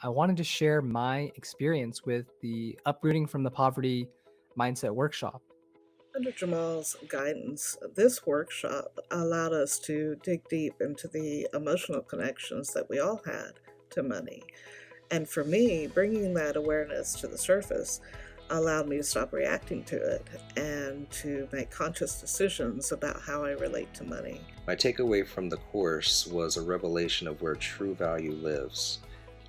I wanted to share my experience with the Uprooting from the Poverty Mindset Workshop. Under Jamal's guidance, this workshop allowed us to dig deep into the emotional connections that we all had to money. And for me, bringing that awareness to the surface allowed me to stop reacting to it and to make conscious decisions about how I relate to money. My takeaway from the course was a revelation of where true value lives.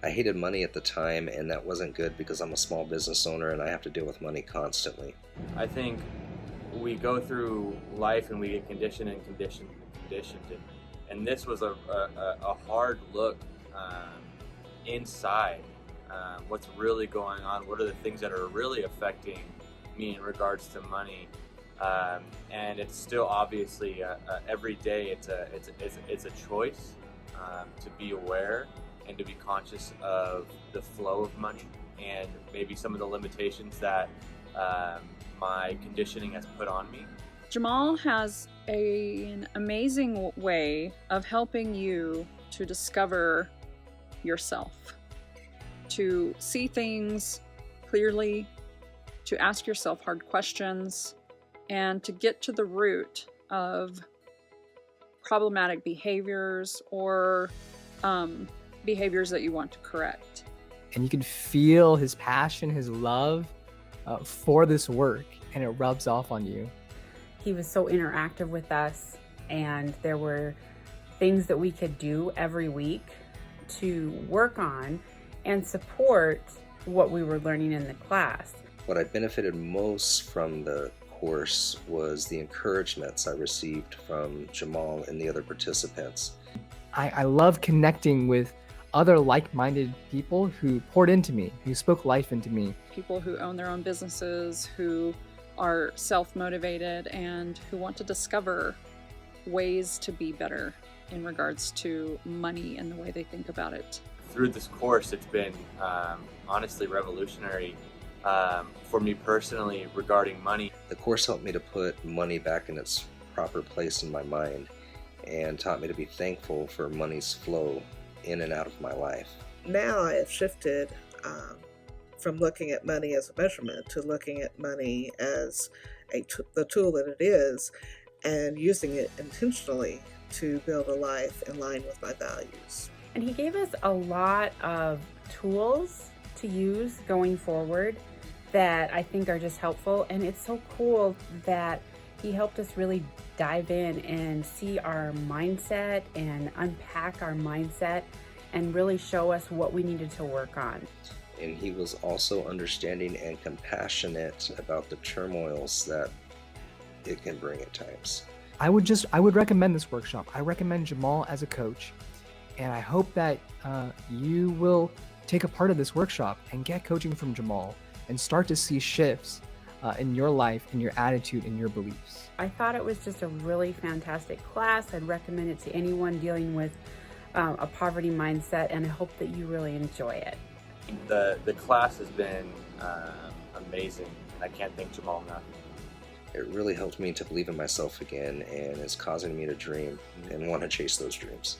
I hated money at the time, and that wasn't good because I'm a small business owner and I have to deal with money constantly. I think we go through life and we get conditioned, and this was a hard look inside. What's really going on? What are the things that are really affecting me in regards to money? And it's still obviously every day. It's a choice to be aware and to be conscious of the flow of money and maybe some of the limitations that my conditioning has put on me. Jamal has an amazing way of helping you to discover yourself, to see things clearly, to ask yourself hard questions, and to get to the root of problematic behaviors or behaviors that you want to correct. And you can feel his passion, his love for this work, and it rubs off on you. He was so interactive with us, and there were things that we could do every week to work on and support what we were learning in the class. What I benefited most from the course was the encouragements I received from Jamal and the other participants. I love connecting with other like-minded people who poured into me, who spoke life into me. People who own their own businesses, who are self-motivated, and who want to discover ways to be better in regards to money and the way they think about it. Through this course, it's been honestly revolutionary for me personally regarding money. The course helped me to put money back in its proper place in my mind and taught me to be thankful for money's flow in and out of my life. Now I have shifted from looking at money as a measurement to looking at money as the tool that it is, and using it intentionally to build a life in line with my values. And he gave us a lot of tools to use going forward that I think are just helpful. And it's so cool that he helped us really dive in and see our mindset and unpack our mindset and really show us what we needed to work on. And he was also understanding and compassionate about the turmoils that it can bring at times. I would recommend this workshop. I recommend Jamal as a coach, and I hope that you will take a part of this workshop and get coaching from Jamal and start to see shifts in your life, in your attitude, in your beliefs. I thought it was just a really fantastic class. I'd recommend it to anyone dealing with a poverty mindset, and I hope that you really enjoy it. The class has been amazing. I can't thank Jamal enough. It really helped me to believe in myself again, and it's causing me to dream and want to chase those dreams.